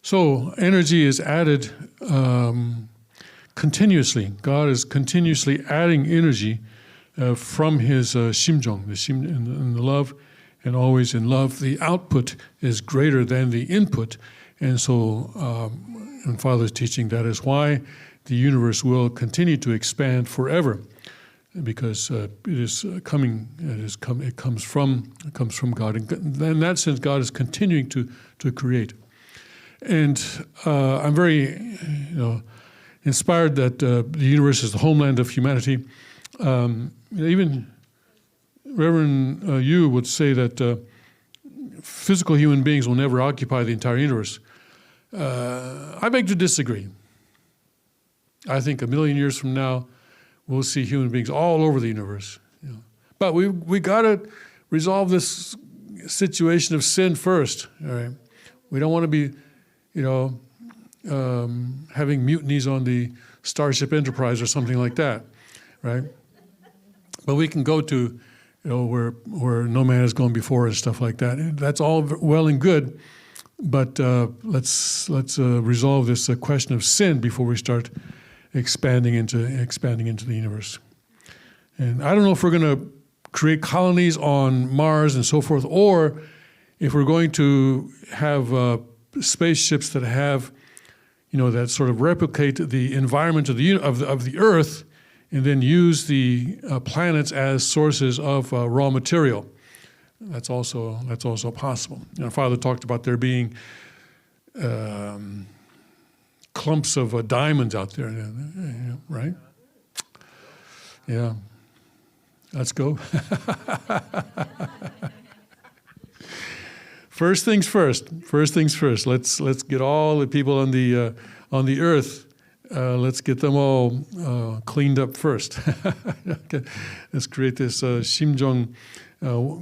So energy is added continuously. God is continuously adding energy from his 심정, in the love, and always in love. The output is greater than the input. And so in Father's teaching, that is why the universe will continue to expand forever, because it comes from God. And in that sense, God is continuing to create. And I'm very inspired that the universe is the homeland of humanity. Even Reverend Yu would say that physical human beings will never occupy the entire universe. I beg to disagree. I think 1 million years from now, we'll see human beings all over the universe. But we got to resolve this situation of sin first. All right, we don't want to be, having mutinies on the Starship Enterprise or something like that, right? But we can go to, where no man has gone before and stuff like that. That's all well and good, but let's resolve this question of sin before we start expanding into the universe. And I don't know if we're going to create colonies on Mars and so forth, or if we're going to have spaceships that have, that sort of replicate the environment of the Earth, and then use the planets as sources of raw material. That's also possible. Father talked about there being clumps of diamonds out there, right? Yeah. Let's go. First things first. Let's get all the people on the earth. Let's get them all cleaned up first. Okay. Let's create this 심정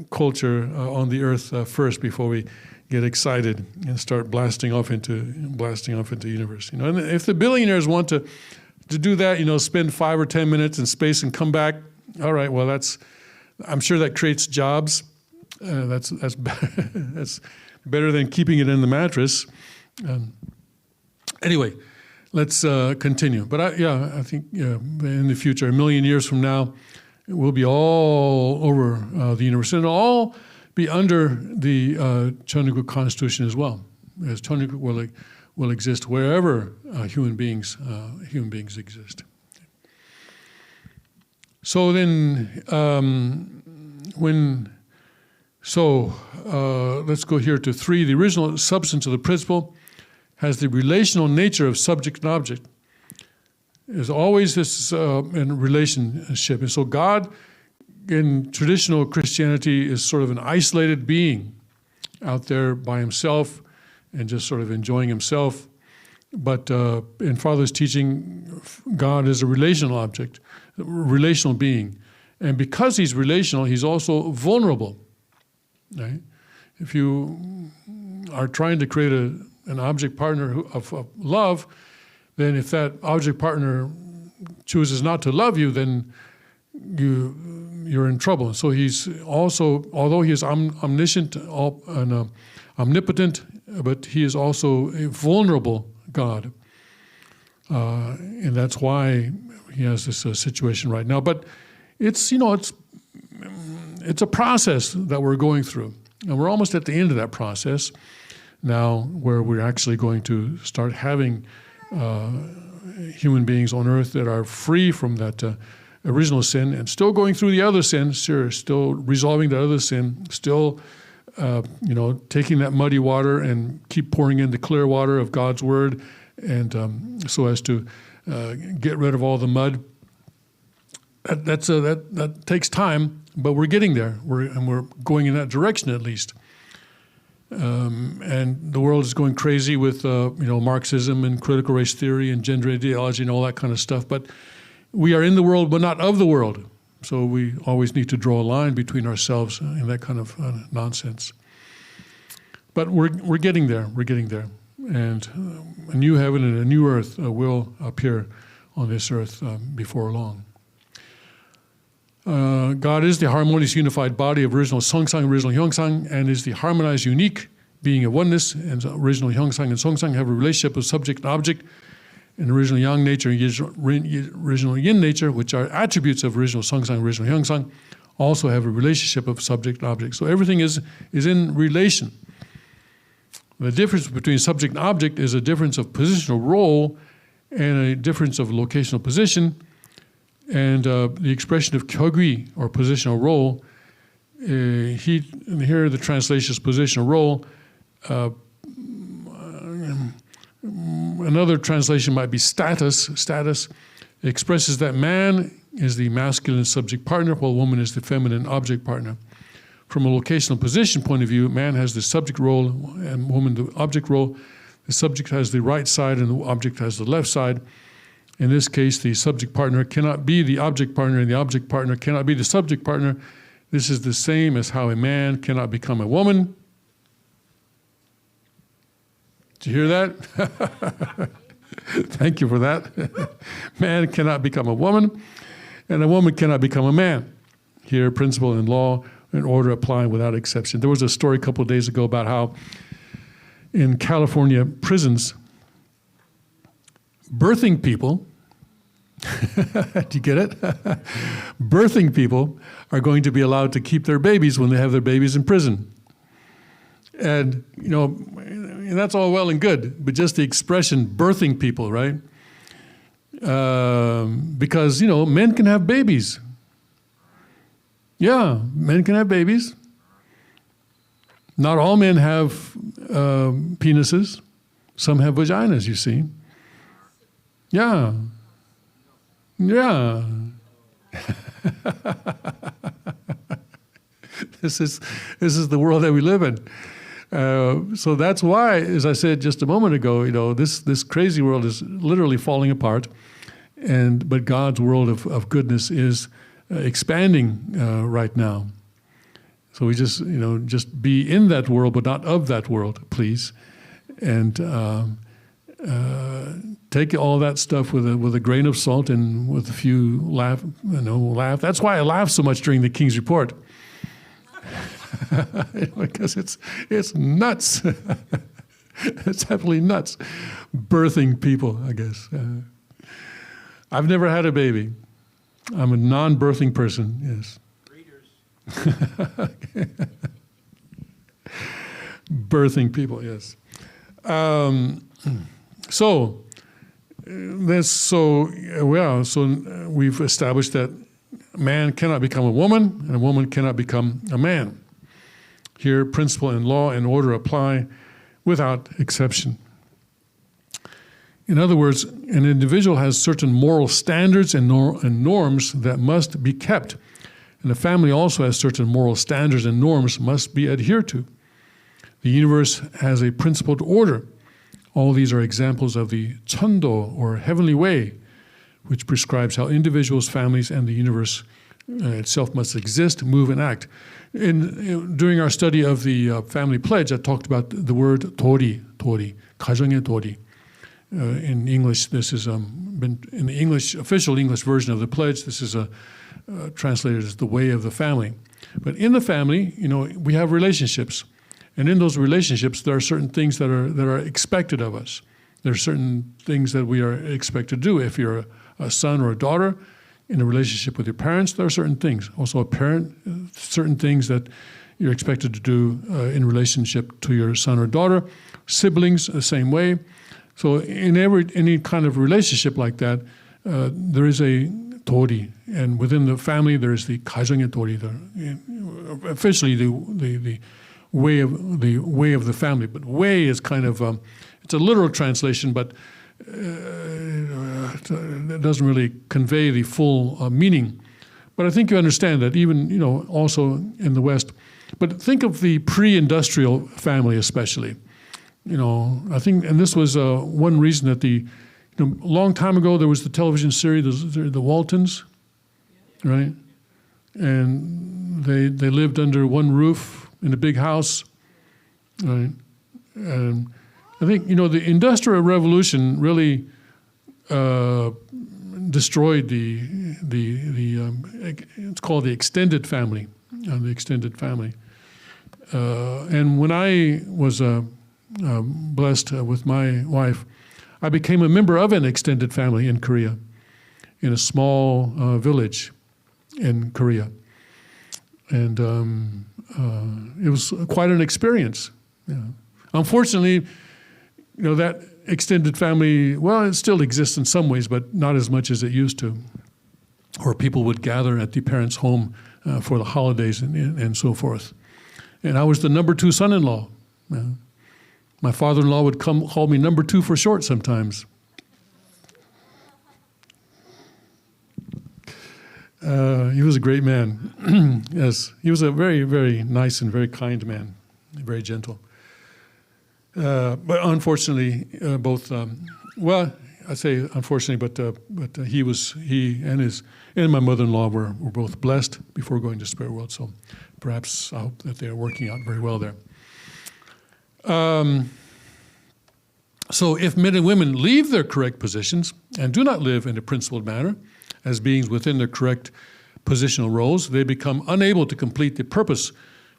culture on the earth first before we get excited and start blasting off into the universe. And if the billionaires want to do that, spend 5 or 10 minutes in space and come back, all right. Well, I'm sure that creates jobs. That's better than keeping it in the mattress. Anyway, let's continue. But I think in the future, 1 million years from now, it will be all over the universe, and it'll all be under the Cheongguk Constitution as well, as Cheongguk will exist wherever human beings exist. So then, let's go here to 3. The original substance of the principle has the relational nature of subject and object. There's always this in relationship. And so God, in traditional Christianity, is sort of an isolated being out there by himself and just sort of enjoying himself. But in Father's teaching, God is a relational object, a relational being. And because he's relational, he's also vulnerable. Right? If you are trying to create an object partner of love, then if that object partner chooses not to love you, then you're in trouble. So he's also, although he is omniscient and omnipotent, but he is also a vulnerable God. And that's why he has this situation right now. But it's a process that we're going through. And we're almost at the end of that process now, where we're actually going to start having human beings on earth that are free from that original sin and still going through the other sin, still resolving that other sin, still taking that muddy water and keep pouring in the clear water of God's word, and so as to get rid of all the mud. That takes time, but we're getting there. We're going in that direction at least. And the world is going crazy with Marxism and critical race theory and gender ideology and all that kind of stuff. But we are in the world, but not of the world. So we always need to draw a line between ourselves and that kind of nonsense. But we're getting there. We're getting there, and a new heaven and a new earth will appear on this earth before long. God is the harmonious unified body of original Seongsang, original Hyeongsang, and is the harmonized unique being a oneness, and original Hyongsang and Songsang have a relationship of subject and object, and original Yang nature and original Yin nature, which are attributes of original Songsang, original Hyongsang, also have a relationship of subject and object. So everything is in relation. The difference between subject and object is a difference of positional role and a difference of locational position. And the expression of kyogui, or positional role, here the translation is positional role. Another translation might be status. Status expresses that man is the masculine subject partner, while woman is the feminine object partner. From a locational position point of view, man has the subject role and woman the object role. The subject has the right side and the object has the left side. In this case, the subject partner cannot be the object partner and the object partner cannot be the subject partner. This is the same as how a man cannot become a woman. Did you hear that? Thank you for that. Man cannot become a woman, and a woman cannot become a man. Here, principle and law and order apply without exception. There was a story a couple of days ago about how in California prisons, birthing people, do you get it? Birthing people are going to be allowed to keep their babies when they have their babies in prison. And, you know, that's all well and good, but just the expression birthing people, right? Because, you know, men can have babies. Yeah, men can have babies. Not all men have penises. Some have vaginas, you see. Yeah. Yeah. This is the world that we live in. So that's why, as I said just a moment ago, you know, this crazy world is literally falling apart, but God's world of goodness is expanding right now. So we just be in that world, but not of that world, please, and take all that stuff with a grain of salt and with a few laugh. That's why I laugh so much during the King's Report. Because it's nuts. It's absolutely nuts. Birthing people, I guess. I've never had a baby. I'm a non-birthing person, yes. Breeders. Birthing people, yes. So we've established that man cannot become a woman and a woman cannot become a man. Here, principle and law and order apply without exception. In other words, an individual has certain moral standards and norms that must be kept. And the family also has certain moral standards and norms must be adhered to. The universe has a principled order. All these are examples of the Chondo, or heavenly way, which prescribes how individuals, families, and the universe itself must exist, move, and act. During our study of the family pledge, I talked about the word tori, 가정의 tori. In English, this is been in the official English version of the pledge. This is translated as the way of the family. But in the family, we have relationships, and in those relationships, there are certain things that are expected of us. There are certain things that we are expected to do. If you're a son or a daughter in a relationship with your parents, there are certain things. Also, a parent, certain things that you're expected to do in relationship to your son or daughter. Siblings, the same way. So in any kind of relationship like that, there is a tori, and within the family there is the 가정의 tori, officially the way of the family. But way is kind of it's a literal translation, but it doesn't really convey the full meaning. But I think you understand that even also in the West. But think of the pre-industrial family especially. I think, and this was one reason that a long time ago there was the television series, the Waltons, right? And they lived under one roof in a big house, right? And I think, the Industrial Revolution really destroyed the it's called the extended family, And when I was blessed with my wife, I became a member of an extended family in Korea, in a small village in Korea. And it was quite an experience. Yeah. Unfortunately, that extended family, well, it still exists in some ways, but not as much as it used to. Or people would gather at the parents' home for the holidays and so forth. And I was the number 2 son-in-law. My father-in-law would call me number 2 for short sometimes. He was a great man. Yes, he was a very, very nice and very kind man, very gentle. But unfortunately, both, well, I say unfortunately, but he and my mother-in-law were both blessed before going to spirit world. So perhaps I hope that they're working out very well there. So if men and women leave their correct positions and do not live in a principled manner as beings within their correct positional roles, they become unable to complete the purpose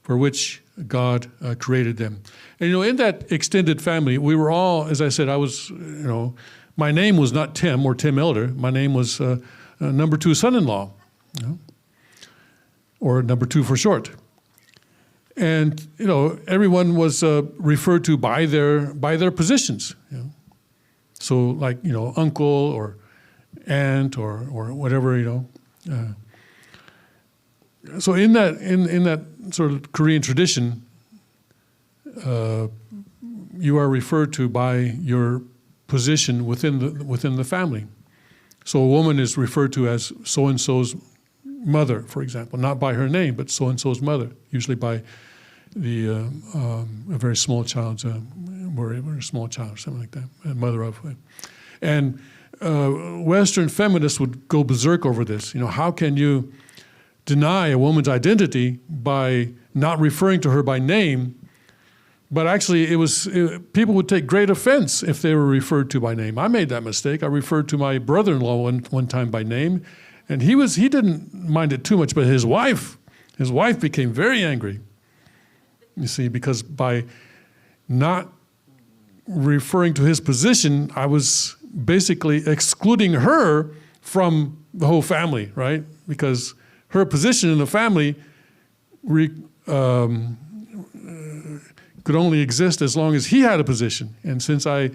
for which God created them. And in that extended family, we were all, as I said, I was, my name was not Tim or Tim Elder. My name was number 2 son-in-law, or number 2 for short. And everyone was referred to by their positions. So like uncle or aunt or whatever. So in that sort of Korean tradition, you are referred to by your position within the family. So a woman is referred to as so and so's mother, for example, not by her name, but so and so's mother, usually by a very small child's very small child, or something like that, a mother of. And Western feminists would go berserk over this. How can you deny a woman's identity by not referring to her by name? But actually, people would take great offense if they were referred to by name. I made that mistake. I referred to my brother-in-law one time by name, and he didn't mind it too much. But his wife became very angry. You see, because by not referring to his position, I was basically excluding her from the whole family, right? Because her position in the family could only exist as long as he had a position. And since I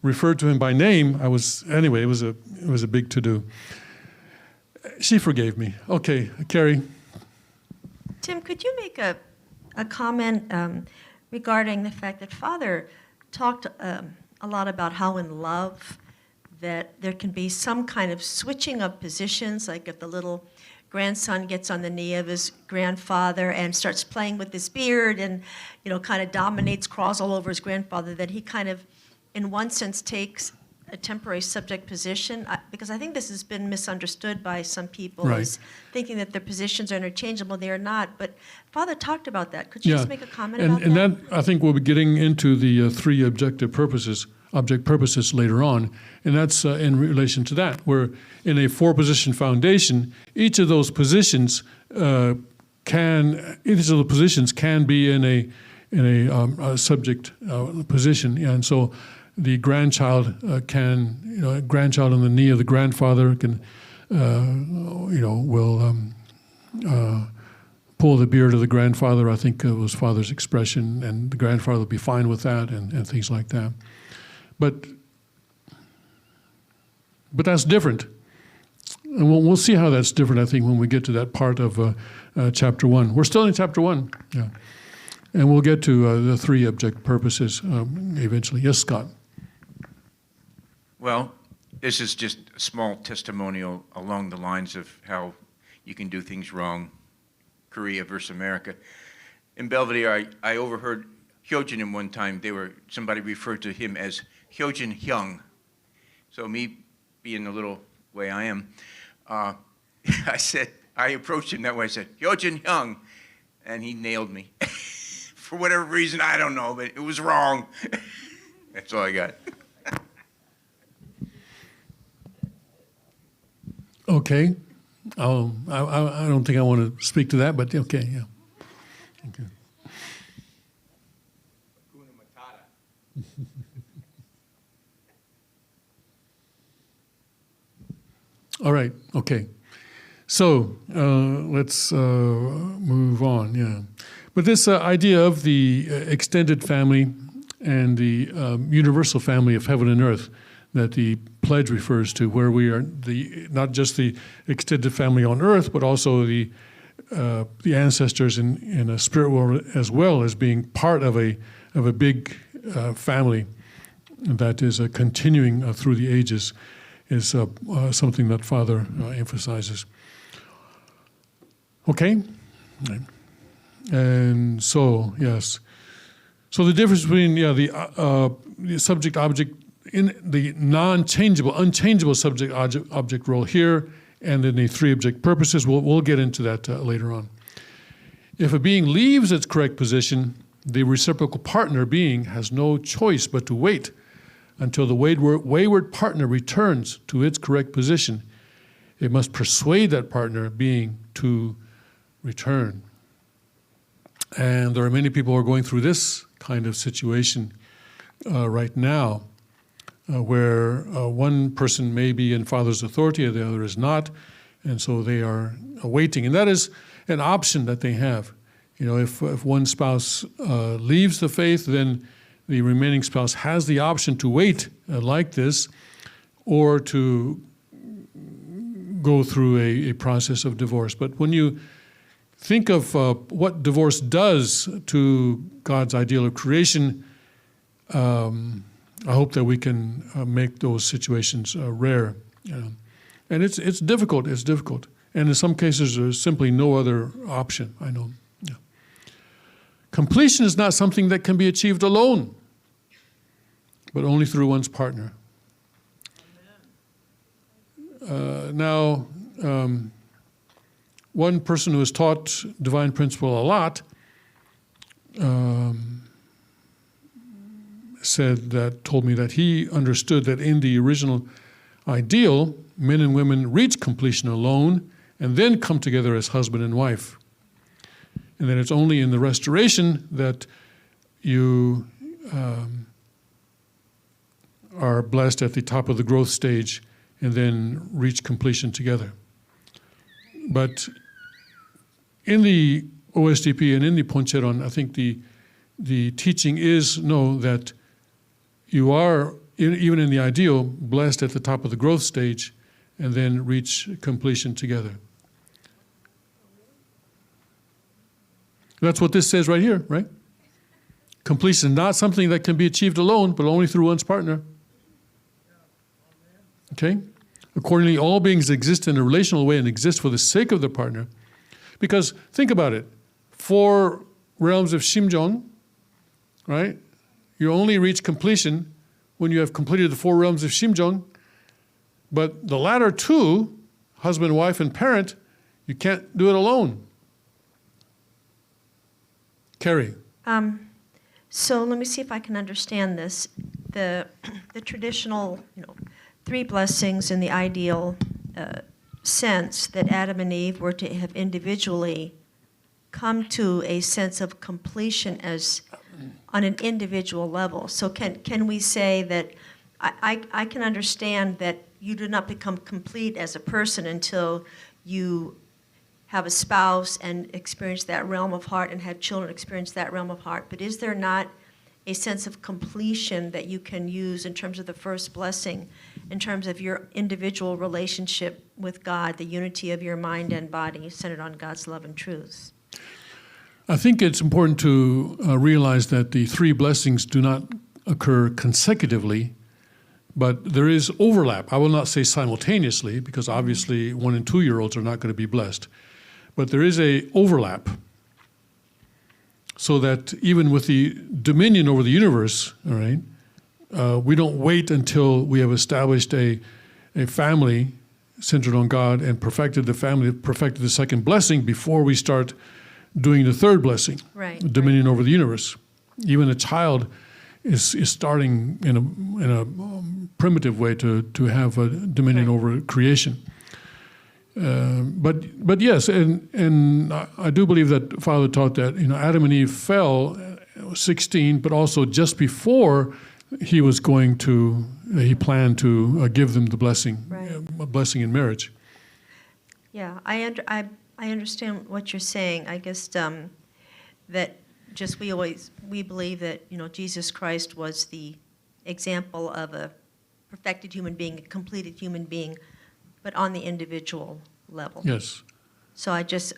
referred to him by name, it was a big to-do. She forgave me. Okay, Carrie. Tim, could you make a comment regarding the fact that Father talked a lot about how in love that there can be some kind of switching of positions, like if the little grandson gets on the knee of his grandfather and starts playing with his beard and, kind of dominates, crawls all over his grandfather, that he kind of, in one sense, takes a temporary subject position, because I think this has been misunderstood by some people as thinking that their positions are interchangeable. They are not. But Father talked about that. Could you just make a comment about that? And that, I think we'll be getting into the 3 object purposes later on, and that's in relation to that, where in a 4-position foundation, each of those positions can be in a subject position, and so the grandchild grandchild on the knee of the grandfather can, will pull the beard of the grandfather. I think was father's expression, and the grandfather will be fine with that, and things like that. But that's different. And we'll see how that's different, I think, when we get to that part of chapter 1. We're still in chapter 1, yeah. And we'll get to the 3 object purposes eventually. Yes, Scott? Well, this is just a small testimonial along the lines of how you can do things wrong, Korea versus America. In Belvedere, I overheard Hyojin one time. Somebody referred to him as Hyojin Hyung. So me being the little way I am, I approached him that way. I said, Hyojin Hyung, and he nailed me. For whatever reason, I don't know, but it was wrong. That's all I got. Okay. I don't think I want to speak to that, but okay, yeah. Okay. All right, okay. So let's move on, yeah. But this idea of the extended family and the universal family of heaven and earth that the pledge refers to, where we are not just the extended family on earth, but also the ancestors in a spirit world as well as being part of a big family that is continuing through the ages, is something that Father emphasizes. Okay? And so, yes. So the difference between the subject-object in the non-changeable, unchangeable subject-object role here and in the three object purposes, we'll get into that later on. If a being leaves its correct position, the reciprocal partner being has no choice but to wait until the wayward partner returns to its correct position. It must persuade that partner being to return. And there are many people who are going through this kind of situation right now, where one person may be in Father's authority and the other is not, and so they are waiting. And that is an option that they have. You know, if one spouse leaves the faith, then the remaining spouse has the option to wait like this, or to go through a process of divorce. But when you think of what divorce does to God's ideal of creation, I hope that we can make those situations rare. And it's difficult, And in some cases, there's simply no other option, I know. Yeah. Completion is not something that can be achieved alone, but only through one's partner. Now, one person who has taught divine principle a lot told me that he understood that in the original ideal, men and women reach completion alone and then come together as husband and wife. And that it's only in the restoration that you are blessed at the top of the growth stage and then reach completion together. But in the OSDP and in the Poncheron, I think the teaching is that you are, even in the ideal, blessed at the top of the growth stage and then reach completion together. That's what this says right here, right? Completion is not something that can be achieved alone, but only through one's partner. Okay? Accordingly, all beings exist in a relational way and exist for the sake of their partner. Because think about it. 4 realms of Shimjong, right? You only reach completion when you have completed the 4 realms of Shimjong. But the latter 2, husband, wife, and parent, you can't do it alone. Carrie. So let me see if I can understand this. The traditional, 3 blessings in the ideal sense that Adam and Eve were to have individually come to a sense of completion as on an individual level. So can we say that I can understand that you do not become complete as a person until you have a spouse and experience that realm of heart and have children experience that realm of heart. But is there not a sense of completion that you can use in terms of the first blessing, in terms of your individual relationship with God, the unity of your mind and body centered on God's love and truth? I think it's important to realize that the 3 blessings do not occur consecutively, but there is overlap. I will not say simultaneously, because obviously 1- and 2-year-olds are not going to be blessed. But there is a overlap, so that even with the dominion over the universe, all right, we don't wait until we have established a family centered on God and perfected the family, perfected the second blessing before we start doing the third blessing, right, dominion over the universe. Even a child is starting in a primitive way to have a dominion over creation. But yes, and I do believe that Father taught that Adam and Eve fell 16, but also just before he was going to he planned to give them the blessing, Right. a blessing in marriage. Yeah, I understand what you're saying. I guess that just we believe that, you know, Jesus Christ was the example of a perfected human being, a completed human being, but on the individual level. Yes. So I just,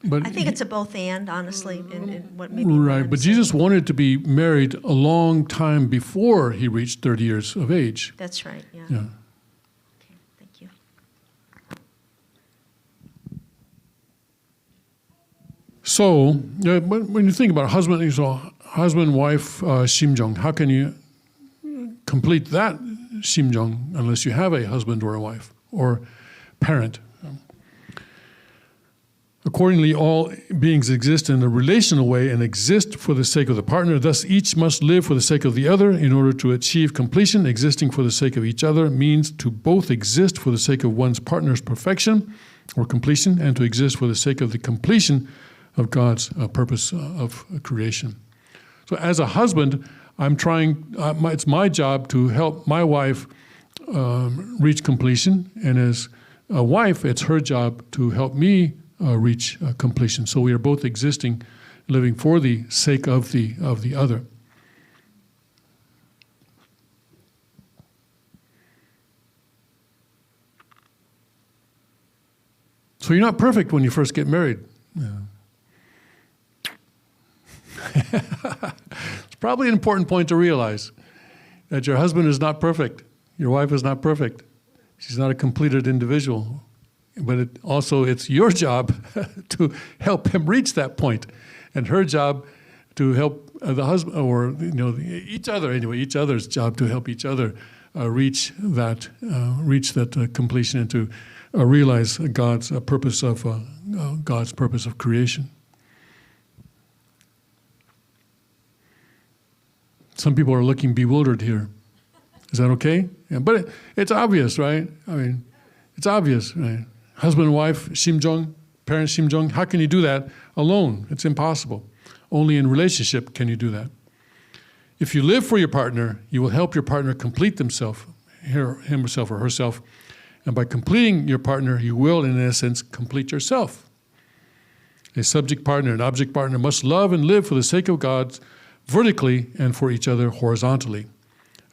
But I think it's a both and, honestly, in what maybe right, what but I'm Jesus saying. wanted to be married a long time before he reached 30 years of age. That's right, yeah. Yeah. Okay, thank you. So when you think about husband, wife, 심정, how can you complete that 심정 unless you have a husband or a wife or parent? Accordingly, all beings exist in a relational way and exist for the sake of the partner. Thus, each must live for the sake of the other in order to achieve completion. Existing for the sake of each other means to both exist for the sake of one's partner's perfection or completion and to exist for the sake of the completion of God's purpose of creation. So as a husband, I'm trying, it's my job to help my wife reach completion, and as a wife, it's her job to help me reach completion. So we are both existing, living for the sake of the other. So you're not perfect when you first get married. Yeah. It's probably an important point to realize that your husband is not perfect. Your wife is not perfect. She's not a completed individual. But it's your job to help him reach that point, and her job to help the husband, or each other's job to help each other reach that completion and to realize God's purpose of creation. Some people are looking bewildered here. Is that okay? Yeah, but it's obvious, right? I mean, it's obvious, right? Husband and wife, 심정, parent 심정, how can you do that alone? It's impossible. Only in relationship can you do that. If you live for your partner, you will help your partner complete himself or herself. And by completing your partner, you will, in essence, complete yourself. A subject partner and object partner must love and live for the sake of God vertically and for each other horizontally.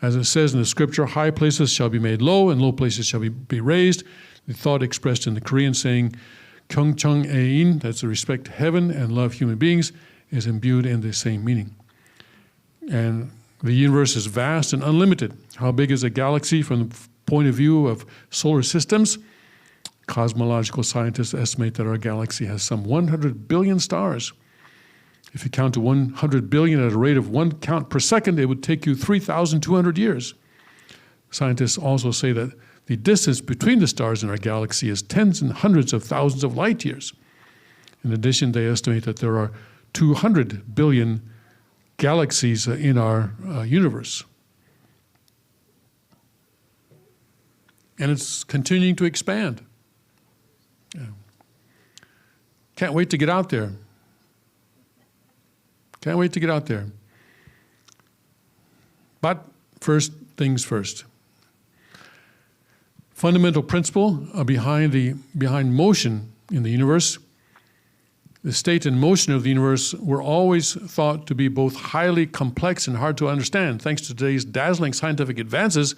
As it says in the scripture, high places shall be made low and low places shall be raised. The thought expressed in the Korean saying, "Kyungchung Ein," that's to respect heaven and love human beings, is imbued in the same meaning. And the universe is vast and unlimited. How big is a galaxy from the point of view of solar systems? Cosmological scientists estimate that our galaxy has some 100 billion stars. If you count to 100 billion at a rate of 1 count per second, it would take you 3,200 years. Scientists also say that the distance between the stars in our galaxy is tens and hundreds of thousands of light years. In addition, they estimate that there are 200 billion galaxies in our universe. And it's continuing to expand. Yeah. Can't wait to get out there. Can't wait to get out there. But first things first. Fundamental principle behind motion in the universe. The state and motion of the universe were always thought to be both highly complex and hard to understand. Thanks to today's dazzling scientific advances,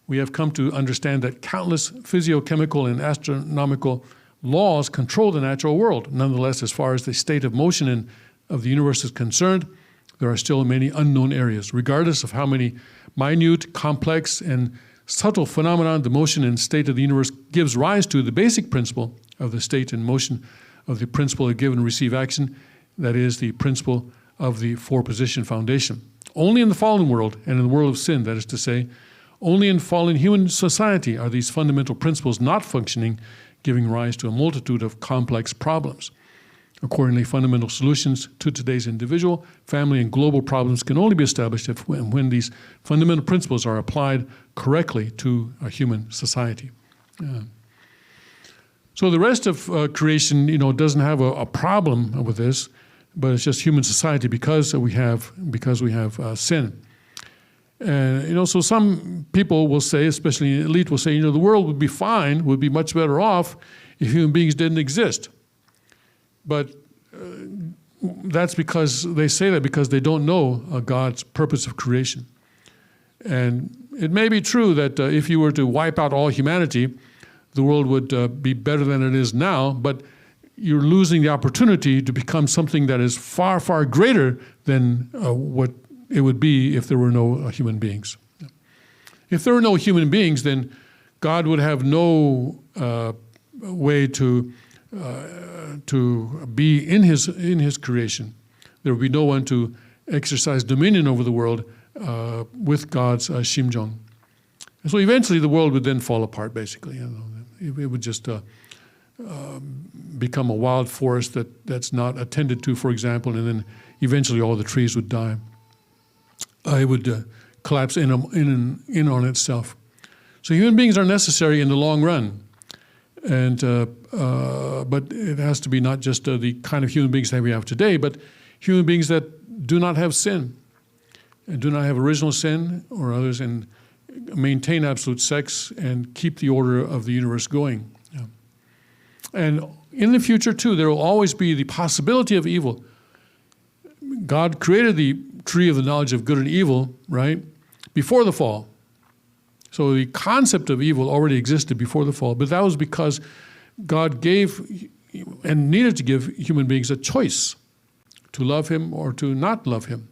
we have come to understand that countless physiochemical and astronomical laws control the natural world. Nonetheless, as far as the state of motion of the universe is concerned, there are still many unknown areas. Regardless of how many minute, complex, and subtle phenomenon the motion and state of the universe gives rise to, the basic principle of the state and motion of the principle of give and receive action, that is the principle of the four-position foundation. Only in the fallen world and in the world of sin, that is to say, only in fallen human society are these fundamental principles not functioning, giving rise to a multitude of complex problems. Accordingly, fundamental solutions to today's individual, family, and global problems can only be established when these fundamental principles are applied correctly to a human society. So the rest of creation, doesn't have a problem with this, but it's just human society because we have sin. And, so some people will say, especially elite, will say, the world would be fine, would be much better off if human beings didn't exist. But that's because they say that because they don't know God's purpose of creation. And it may be true that if you were to wipe out all humanity, the world would be better than it is now, but you're losing the opportunity to become something that is far, far greater than what it would be if there were no human beings. If there were no human beings, then God would have no way to be in his creation. There would be no one to exercise dominion over the world with God's Shimjong. And so eventually the world would then fall apart, basically. It would just become a wild forest that's not attended to, for example, and then eventually all the trees would die. It would collapse in on itself. So human beings are necessary in the long run, and but it has to be not just the kind of human beings that we have today, but human beings that do not have sin, and do not have original sin or others, and maintain absolute sex and keep the order of the universe going. Yeah. And in the future, too, there will always be the possibility of evil. God created the tree of the knowledge of good and evil, right, before the fall. So the concept of evil already existed before the fall, but that was because God gave and needed to give human beings a choice to love him or to not love him,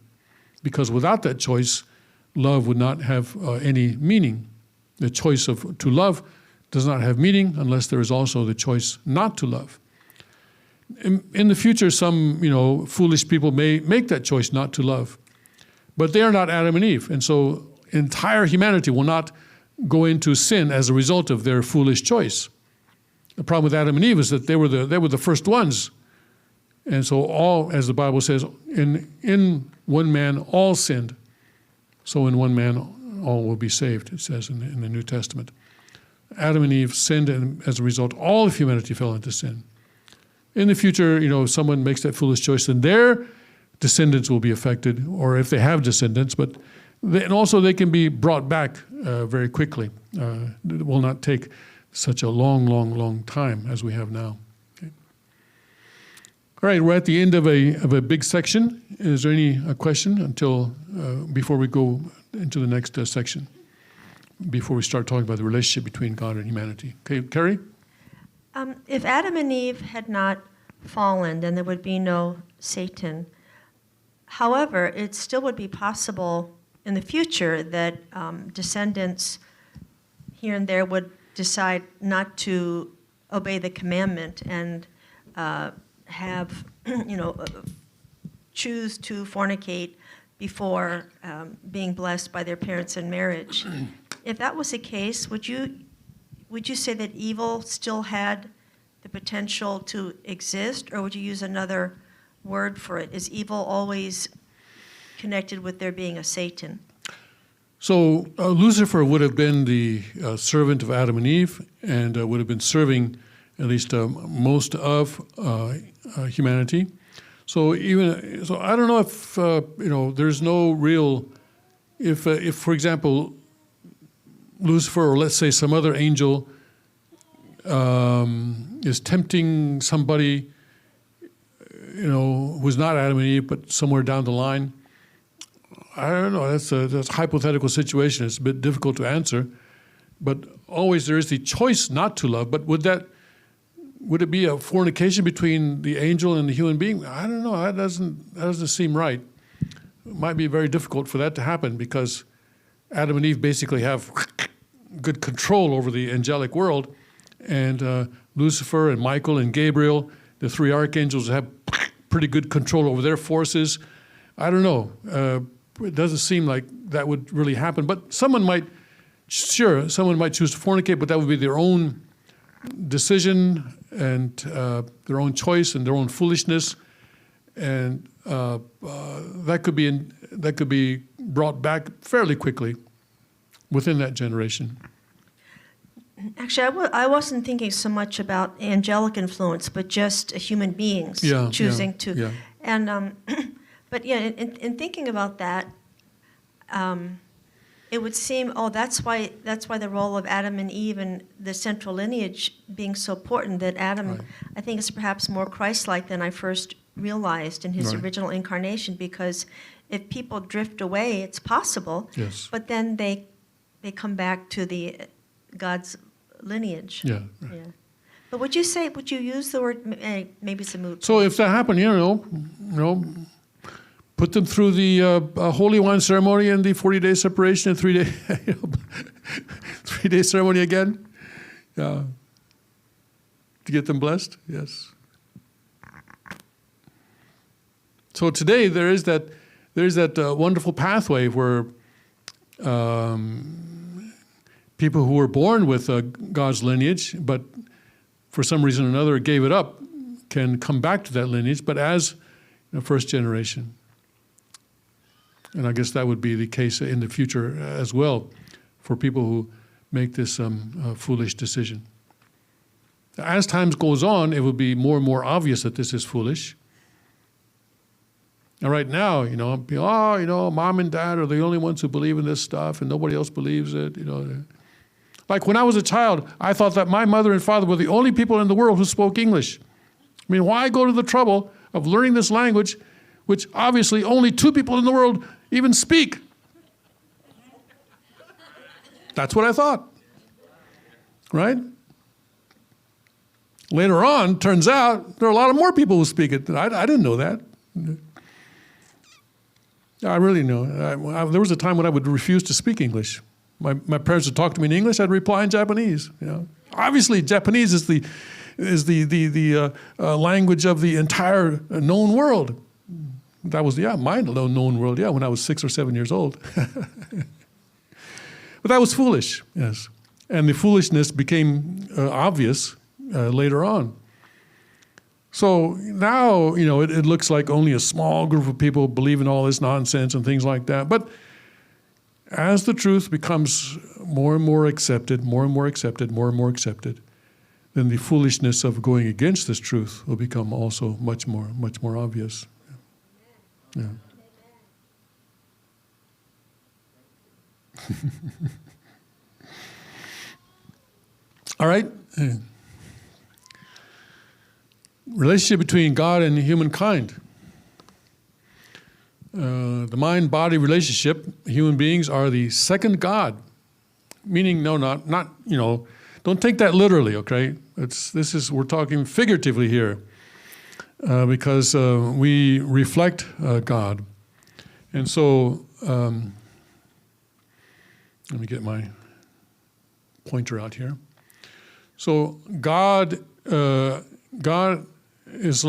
because without that choice, love would not have any meaning. The choice to love does not have meaning unless there is also the choice not to love. In the future, some foolish people may make that choice not to love, but they are not Adam and Eve, and so entire humanity will not go into sin as a result of their foolish choice. The problem with Adam and Eve is that they were the first ones, and so all, as the Bible says, in one man all sinned, so in one man all will be saved. It says in the New Testament, Adam and Eve sinned, and as a result, all of humanity fell into sin. In the future, if someone makes that foolish choice, then their descendants will be affected, or if they have descendants, and also they can be brought back very quickly. It will not take such a long time as we have now. Okay. All right, we're at the end of a big section. Is there any question before we go into the next section, before we start talking about the relationship between God and humanity? Okay, Carrie? If Adam and Eve had not fallen, then there would be no Satan. However, it still would be possible in the future that descendants here and there would decide not to obey the commandment and choose to fornicate before being blessed by their parents in marriage. If that was the case, would you say that evil still had the potential to exist, or would you use another word for it? Is evil always connected with there being a Satan? So Lucifer would have been the servant of Adam and Eve, and would have been serving at least most of humanity. So I don't know if there's no real, if for example, Lucifer, or let's say some other angel, is tempting somebody, who's not Adam and Eve, but somewhere down the line. I don't know. That's a hypothetical situation. It's a bit difficult to answer, but always there is the choice not to love. But would it be a fornication between the angel and the human being? I don't know. That doesn't seem right. It might be very difficult for that to happen because Adam and Eve basically have good control over the angelic world, and Lucifer and Michael and Gabriel, the three archangels, have pretty good control over their forces. I don't know. It doesn't seem like that would really happen, but someone might choose to fornicate, but that would be their own decision and their own choice and their own foolishness, and that could be brought back fairly quickly within that generation. Actually, I wasn't thinking so much about angelic influence, but just human beings choosing to. Yeah. And but in thinking about that, it would seem, that's why the role of Adam and Eve and the central lineage being so important, that Adam, Right. I think, is perhaps more Christ-like than I first realized in his Right. original incarnation, because if people drift away, it's possible, Yes. but then they come back to the God's lineage. Yeah. Right. Yeah. But would you use the word, maybe it's a moot. So if that happened, put them through the Holy Wine ceremony and the 40-day separation and 3-day 3-day ceremony again, to get them blessed. Yes. So today there is that wonderful pathway where people who were born with God's lineage, but for some reason or another gave it up, can come back to that lineage, but as first generation. And I guess that would be the case in the future as well for people who make this foolish decision. As time goes on, it will be more and more obvious that this is foolish. And right now, mom and dad are the only ones who believe in this stuff, and nobody else believes it. Like when I was a child, I thought that my mother and father were the only people in the world who spoke English. I mean, why go to the trouble of learning this language, which obviously only 2 people in the world even speak? That's what I thought, right? Later on, turns out there are a lot of more people who speak it. I didn't know that. I really know. There was a time when I would refuse to speak English. My parents would talk to me in English. I'd reply in Japanese. Obviously, Japanese is the language of the entire known world. That was my known world. When I was 6 or 7 years old. But that was foolish. Yes, and the foolishness became obvious later on. So now, it looks like only a small group of people believe in all this nonsense and things like that. But as the truth becomes more and more accepted, then the foolishness of going against this truth will become also much more obvious. Yeah. All right. Relationship between God and humankind. The mind-body relationship, human beings are the second God. Meaning, not don't take that literally, okay? We're talking figuratively here, because we reflect God. And so, let me get my pointer out here. So God is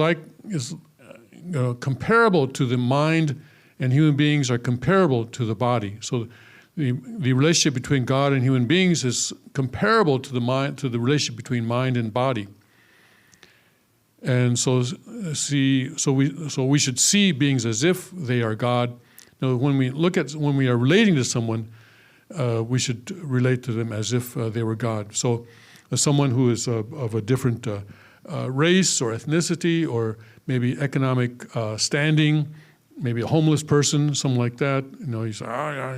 comparable to the mind, and human beings are comparable to the body. So the relationship between God and human beings is comparable to the relationship between mind and body. And so we should see beings as if they are God. Now, when we are relating to someone, we should relate to them as if they were God. So someone who is of a different race or ethnicity or maybe economic standing, maybe a homeless person, something like that. You say,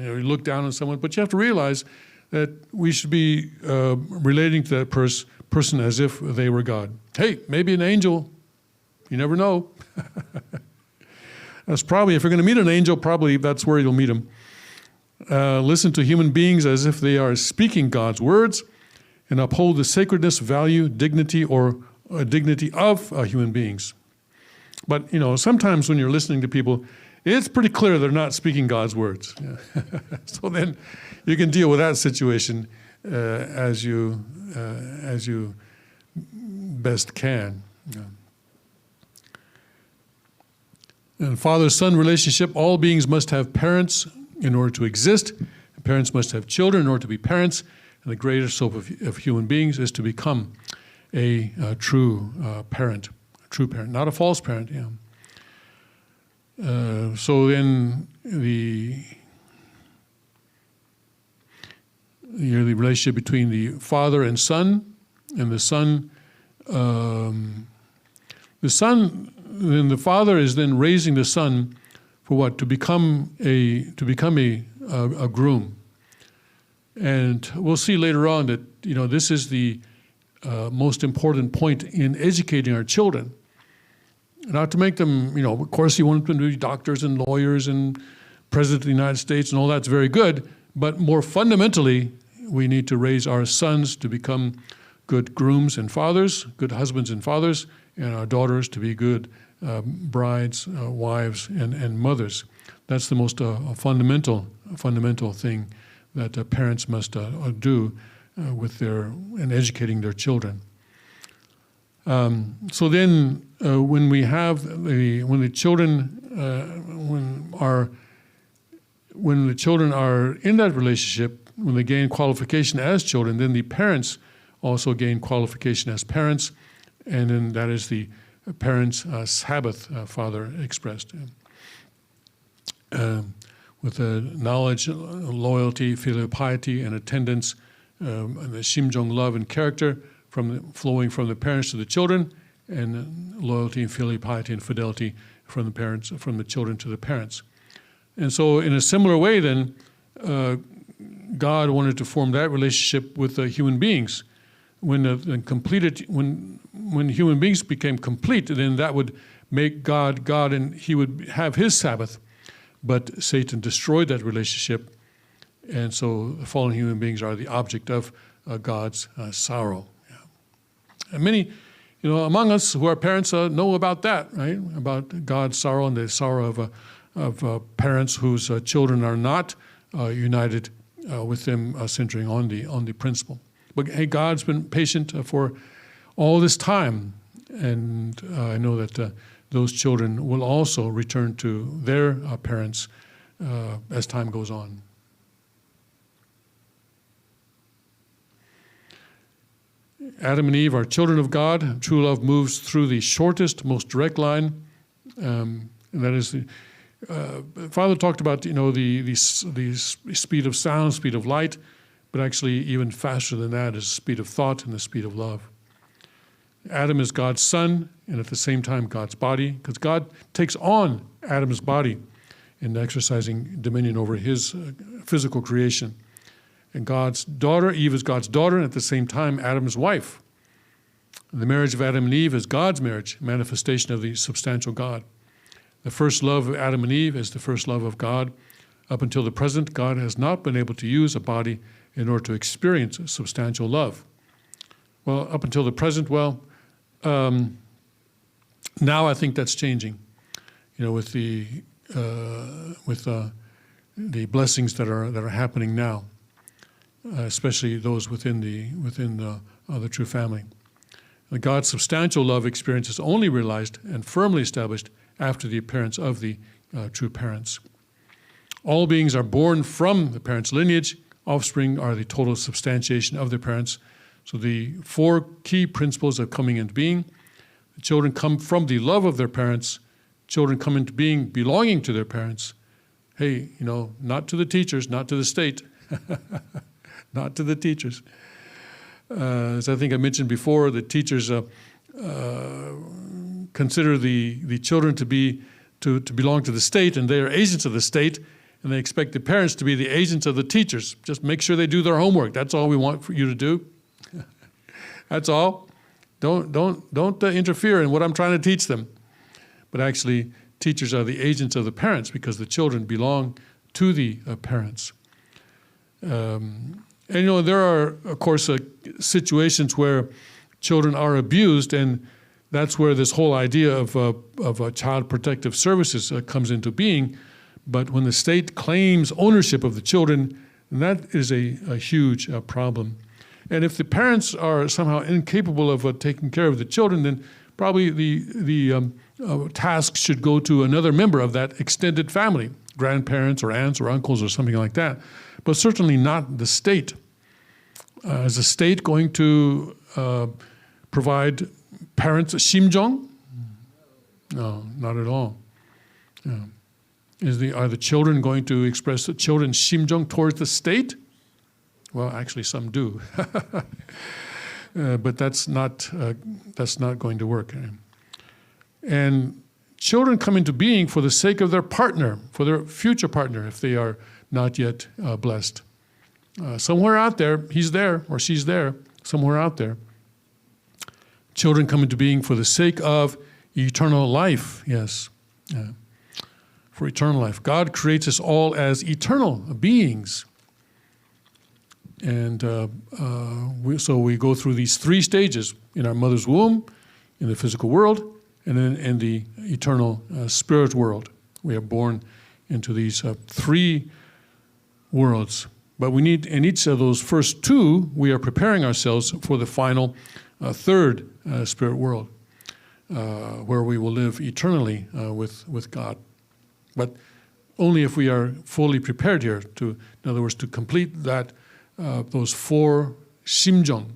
you look down on someone, but you have to realize that we should be relating to that person as if they were God. Hey, maybe an angel. You never know. That's probably, if you're going to meet an angel, probably that's where you'll meet him. Listen to human beings as if they are speaking God's words, and uphold the sacredness, value, dignity, or dignity of human beings. But, sometimes when you're listening to people, it's pretty clear they're not speaking God's words. So then you can deal with that situation as you best can. And father-son relationship, all beings must have parents in order to exist. Parents must have children in order to be parents. And the greatest hope of human beings is to become a true parent, not a false parent. So then the relationship between the father and son, and the son, then the father is then raising the son for what? To become a groom. And we'll see later on that, this is the most important point in educating our children. Not to make them, of course you want them to be doctors and lawyers and President of the United States and all that's very good, but more fundamentally, we need to raise our sons to become good grooms and fathers, good husbands and fathers, and our daughters to be good brides, wives, and mothers. That's the most fundamental thing that parents must do in educating their children. So then, when the children are in that relationship, when they gain qualification as children, then the parents also gain qualification as parents, and then that is the parents' Sabbath, Father expressed. With knowledge, loyalty, filial piety, and attendance, and the 심정, love, and character flowing from the parents to the children, and loyalty and filial piety and fidelity from the children to the parents. And so, in a similar way, then, God wanted to form that relationship with human beings. When human beings became complete, then that would make God God, and He would have His Sabbath. But Satan destroyed that relationship, and so the fallen human beings are the object of God's sorrow. Yeah. And many, among us who are parents know about that, right? About God's sorrow and the sorrow of parents whose children are not united with them, centering on the principle. But hey, God's been patient for all this time, and I know that those children will also return to their parents as time goes on. Adam and Eve are children of God. True love moves through the shortest, most direct line, and that is Father talked about the speed of sound, speed of light, but actually even faster than that is the speed of thought and the speed of love. Adam is God's son, and at the same time God's body, because God takes on Adam's body in exercising dominion over his physical creation. And God's daughter, Eve is God's daughter, and at the same time Adam's wife. And the marriage of Adam and Eve is God's marriage, manifestation of the substantial God. The first love of Adam and Eve is the first love of God. Up until the present, God has not been able to use a body in order to experience substantial love. Well, up until the present, now I think that's changing, with the blessings that are happening now, especially those within the true family. God's substantial love experience is only realized and firmly established after the appearance of the true parents. All beings are born from the parents' lineage. Offspring are the total substantiation of their parents. So the four key principles of coming into being: the children come from the love of their parents. Children come into being belonging to their parents. Hey, not to the teachers, not to the state, not to the teachers. As I think I mentioned before, the teachers consider the children to belong to the state, and they are agents of the state, and they expect the parents to be the agents of the teachers. Just make sure they do their homework. That's all we want for you to do. That's all. Don't interfere in what I'm trying to teach them. But actually, teachers are the agents of the parents because the children belong to the parents. And there are, of course, situations where children are abused, and that's where this whole idea of child protective services comes into being. But when the state claims ownership of the children, that is a huge problem. And if the parents are somehow incapable of taking care of the children, then probably the task should go to another member of that extended family, grandparents or aunts or uncles or something like that, but certainly not the state. Is the state going to provide parents 심정? No, not at all. Yeah. Are the children going to express the children's 심정 towards the state? Well, actually, some do, but that's not going to work. And children come into being for the sake of their partner, for their future partner, if they are not yet blessed. Somewhere out there, he's there or she's there, somewhere out there. Children come into being for the sake of eternal life, yes. For eternal life. God creates us all as eternal beings. And so we go through these three stages in our mother's womb, in the physical world, and then in the eternal spirit world. We are born into these three worlds. But we need, in each of those first two, we are preparing ourselves for the final third spirit world, where we will live eternally with God. But only if we are fully prepared here to, in other words, to complete that those four 심정,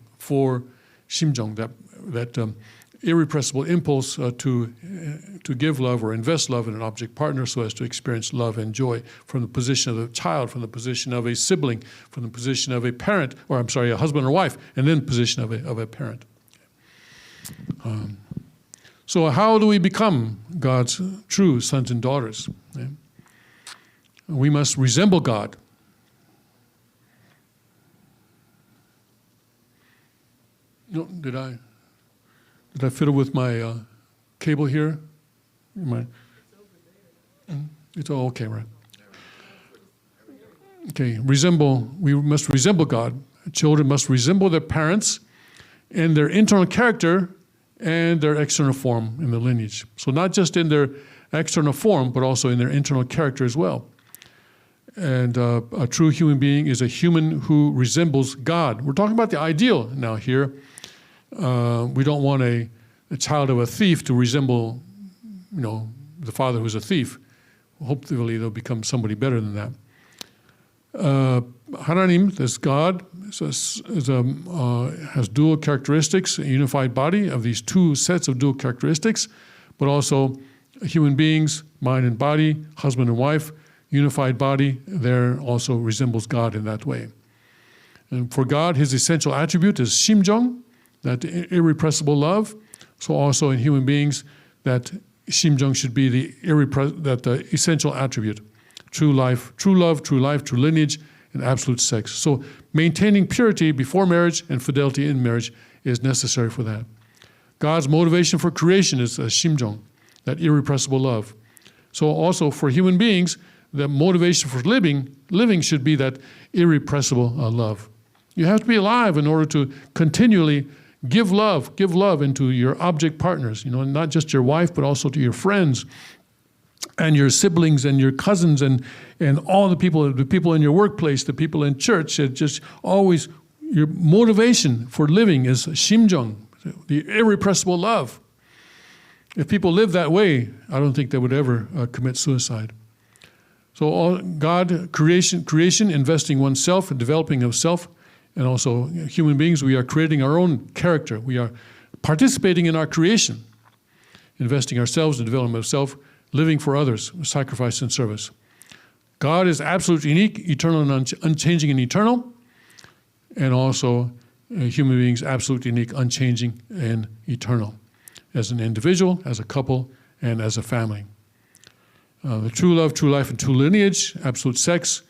that irrepressible impulse to give love or invest love in an object partner so as to experience love and joy from the position of a child, from the position of a sibling, from the position of a parent, or I'm sorry, a husband or wife, and then position of a parent. So how do we become God's true sons and daughters? We must resemble God. No, did I fiddle with my cable here? It's all okay, right? Okay, we must resemble God. Children must resemble their parents in their internal character and their external form in the lineage. So not just in their external form, but also in their internal character as well. And a true human being is a human who resembles God. We're talking about the ideal now here. We don't want a child of a thief to resemble, the father who's a thief. Hopefully they'll become somebody better than that. Hananim, this God, has dual characteristics, a unified body of these two sets of dual characteristics, but also human beings, mind and body, husband and wife, unified body, there also resembles God in that way. And for God, his essential attribute is 심정, that irrepressible love. So also in human beings, that 심정 should be the essential attribute. True life, true love, true life, true lineage, and absolute sex. So maintaining purity before marriage and fidelity in marriage is necessary for that. God's motivation for creation is 심정, that irrepressible love. So also for human beings, the motivation for living should be that irrepressible love. You have to be alive in order to continually give love into your object partners, not just your wife, but also to your friends and your siblings and your cousins and all the people in your workplace, the people in church. It just always, your motivation for living is 심정, the irrepressible love. If people live that way, I don't think they would ever commit suicide. So God, creation, investing oneself and developing of self, and also human beings, we are creating our own character. We are participating in our creation, investing ourselves in the development of self, living for others, sacrifice and service. God is absolutely unique, eternal and unchanging and eternal, and also human beings absolutely unique, unchanging and eternal, as an individual, as a couple, and as a family. The true love, true life, and true lineage, absolute sex,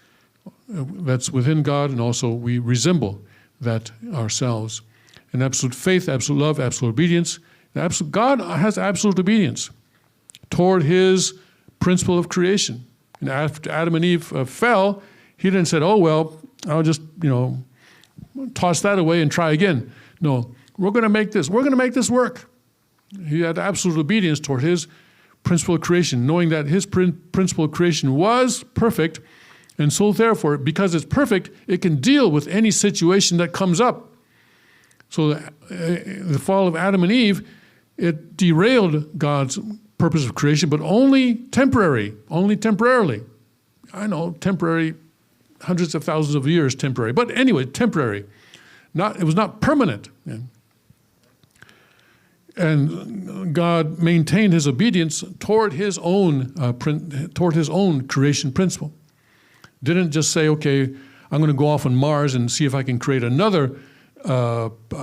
that's within God, and also we resemble that ourselves. And absolute faith, absolute love, absolute obedience. God has absolute obedience toward his principle of creation. And after Adam and Eve fell, he didn't say, oh, well, I'll just, toss that away and try again. No, we're going to make this work. He had absolute obedience toward his principle of creation, knowing that his principle of creation was perfect, and so therefore, because it's perfect, it can deal with any situation that comes up. So the fall of Adam and Eve, it derailed God's purpose of creation, but only temporarily. I know, temporary, hundreds of thousands of years temporary, but anyway, temporary. It was not permanent. And God maintained his obedience toward his own creation principle. Didn't just say, okay, I'm going to go off on Mars and see if I can create another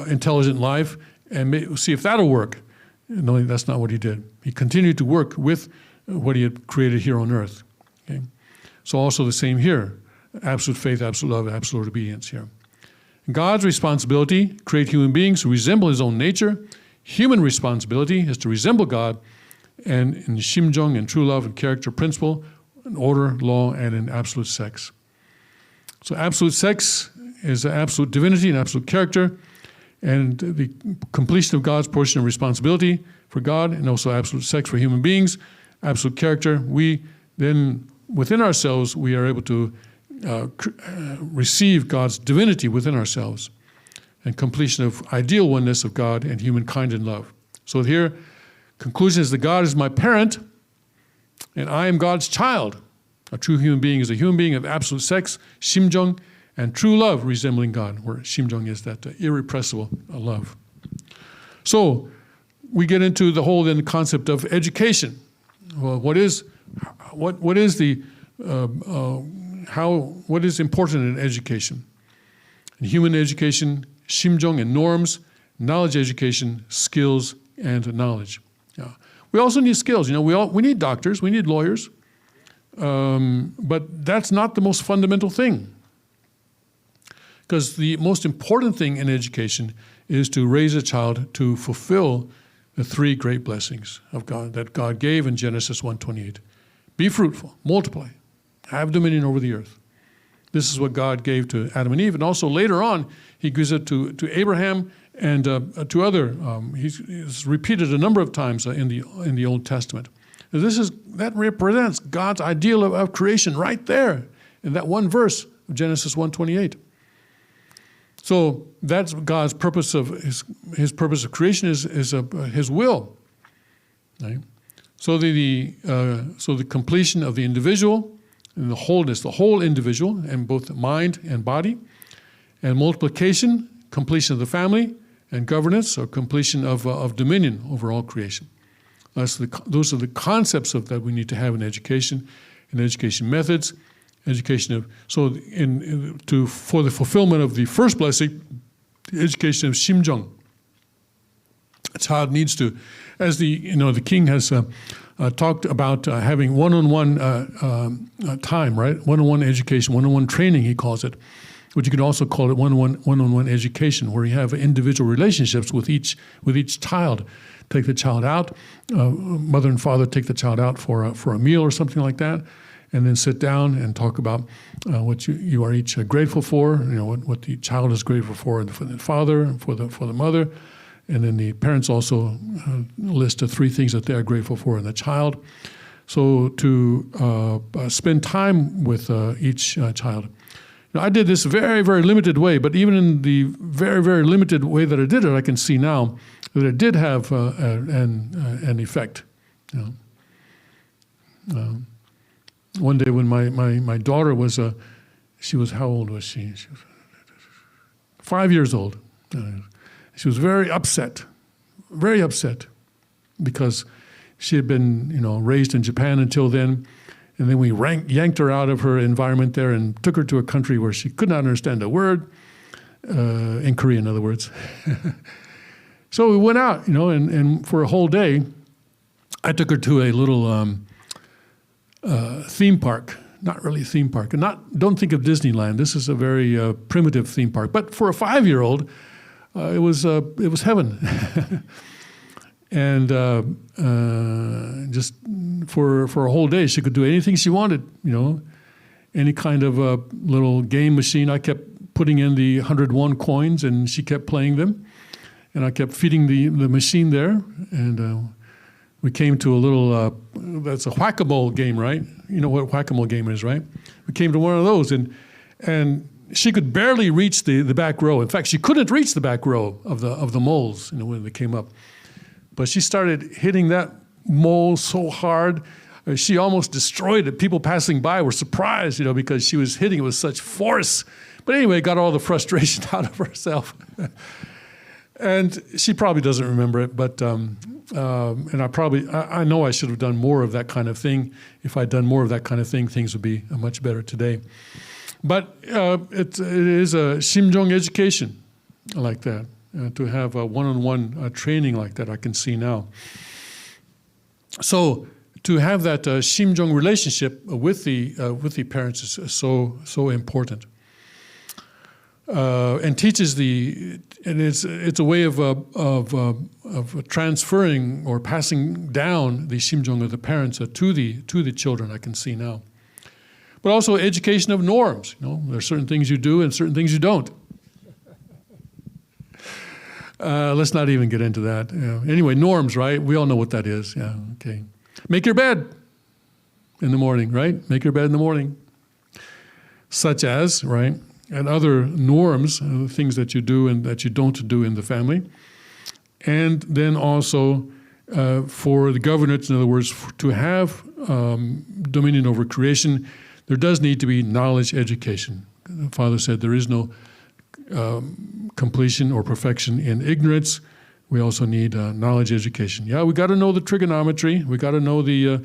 intelligent life and see if that'll work. No, that's not what he did. He continued to work with what he had created here on earth. Okay? So also the same here. absolute faith, absolute love, absolute obedience here. God's responsibility, create human beings who resemble his own nature. Human responsibility is to resemble God and in shimjong and true love and character principle, in order, law, and in absolute sex. So absolute sex is absolute divinity and absolute character, and the completion of God's portion of responsibility for God, and also absolute sex for human beings, absolute character. We then, within ourselves, we are able to receive God's divinity within ourselves, and completion of ideal oneness of God and humankind in love. So here, conclusion is that God is my parent, and I am God's child. A true human being is a human being of absolute sex, shimjong, and true love resembling God, where shimjong is that irrepressible love. So we get into the whole then concept of education. Well, what is important in education? In human education, shimjong and norms, knowledge education, skills, and knowledge. We also need skills. We need doctors, we need lawyers, but that's not the most fundamental thing. Because the most important thing in education is to raise a child to fulfill the three great blessings of God that God gave in Genesis 1:28. Be fruitful, multiply, have dominion over the earth. This is what God gave to Adam and Eve, and also later on, he gives it to Abraham and to other. He's repeated a number of times in the Old Testament. That represents God's ideal of creation right there in that one verse of Genesis 1:28. So that's God's purpose of his purpose of creation is his will. Right? So the completion of the individual and the wholeness, the whole individual, and both mind and body, and multiplication, completion of the family, and governance, or completion of dominion over all creation. Those are the concepts that we need to have in education, and education methods. For the fulfillment of the first blessing, the education of shimjong. A child needs to, as the king has talked about having one-on-one time, right? One-on-one education, one-on-one training, he calls it, which you could also call it one-on-one education, where you have individual relationships with each child. Take the child out, mother and father take the child out for a meal or something like that, and then sit down and talk about what you are each grateful for. What the child is grateful for the father and for the mother, and then the parents also list the three things that they are grateful for in the child. So to spend time with each child. I did this very, very limited way, but even in the very, very limited way that I did it, I can see now that it did have an effect. One day when my daughter was, how old was she? She was 5 years old. She was very upset because she had been, raised in Japan until then, and then we yanked her out of her environment there and took her to a country where she could not understand a word, in Korea, in other words. So we went out, and for a whole day, I took her to a little theme park. Not really a theme park. Don't think of Disneyland. This is a very primitive theme park. But for a 5-year-old, it was heaven. And just for a whole day, she could do anything she wanted. Any kind of little game machine. I kept putting in the 101 coins, and she kept playing them. And I kept feeding the machine there, and we came to a little, that's a whack-a-mole game, right? You know what a whack-a-mole game is, right? We came to one of those, and she could barely reach the back row. In fact, she couldn't reach the back row of the moles, when they came up. But she started hitting that mole so hard, she almost destroyed it. People passing by were surprised, because she was hitting it with such force. But anyway, got all the frustration out of herself. And she probably doesn't remember it, but and I know I should have done more of that kind of thing. If I'd done more of that kind of thing, things would be much better today. But it is a shimjong education like that, to have a one-on-one training like that. I can see now. So to have that 심정 relationship with the parents is so important, and teaches and it's a way of transferring or passing down the 심정 of the parents to the children. I can see now, but also education of norms. There are certain things you do and certain things you don't. Let's not even get into that. Anyway, norms, right? We all know what that is. Yeah, okay. Make your bed in the morning, right? Make your bed in the morning. Such as, right? And other norms, things that you do and that you don't do in the family. And then also for the governance, in other words, to have dominion over creation, there does need to be knowledge education. The Father said there is no completion or perfection in ignorance. We also need knowledge education. Yeah, we got to know the trigonometry. We got to know the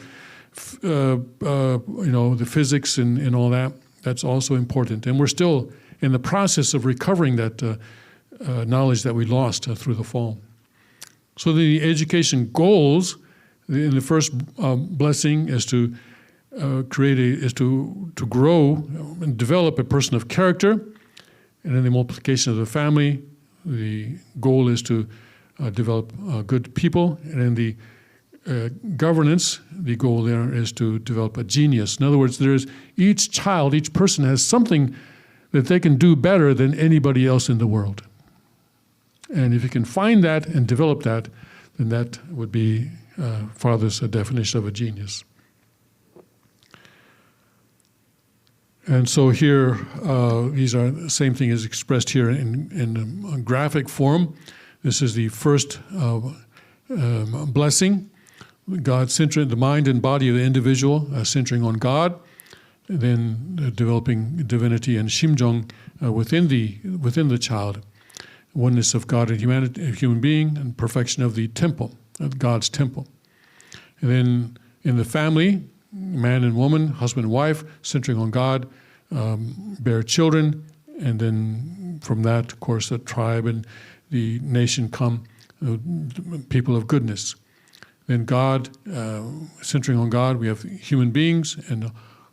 the physics and all that. That's also important. And we're still in the process of recovering that knowledge that we lost through the fall. So the education goals in the first blessing is to to grow and develop a person of character. And in the multiplication of the family, the goal is to develop good people. And in the governance, the goal there is to develop a genius. In other words, each child, each person has something that they can do better than anybody else in the world. And if you can find that and develop that, then that would be Father's definition of a genius. And so here, these are the same thing as expressed here in a graphic form. This is the first blessing, God centering the mind and body of the individual, centering on God, and then developing divinity and 심정 within the child, oneness of God and humanity, human being, and perfection of the temple, of God's temple. And then in the family, man and woman, husband and wife, centering on God, bear children, and then from that, of course, the tribe and the nation come, people of goodness. Then God, centering on God, we have human beings and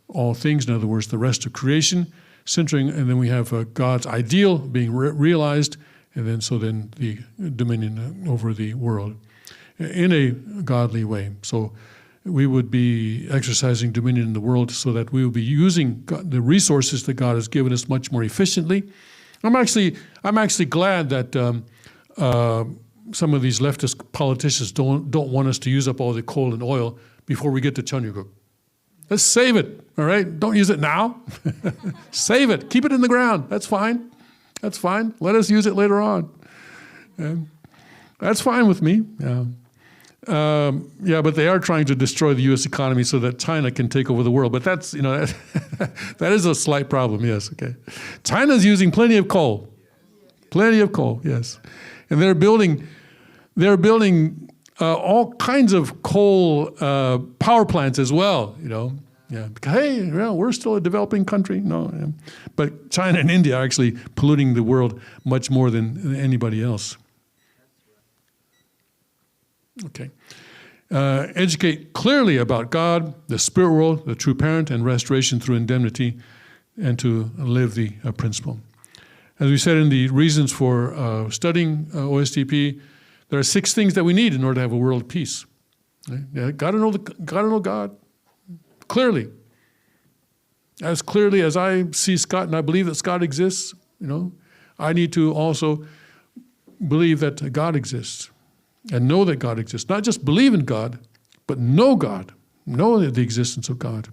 all things, in other words, the rest of creation, centering, and then we have God's ideal being realized, and then the dominion over the world in a godly way. So we would be exercising dominion in the world so that we will be using the resources that God has given us much more efficiently. I'm actually glad that some of these leftist politicians don't want us to use up all the coal and oil before we get to Cheongguk. Let's save it, all right? Don't use it now. Save it. Keep it in the ground. That's fine. That's fine. Let us use it later on. That's fine with me. But they are trying to destroy the U.S. economy so that China can take over the world. But that's, that is a slight problem, yes, okay. China's using plenty of coal. Plenty of coal, yes. And they're building all kinds of coal power plants as well, Yeah, because, hey, we're still a developing country. No, yeah. But China and India are actually polluting the world much more than anybody else. Okay. Educate clearly about God, the spirit world, the true parent, and restoration through indemnity, and to live the principle. As we said in the reasons for studying OSDP, there are 6 things that we need in order to have a world peace. Right? Yeah, gotta know God clearly. As clearly as I see Scott and I believe that Scott exists, I need to also believe that God exists and know that God exists. Not just believe in God, but know God, know the existence of God.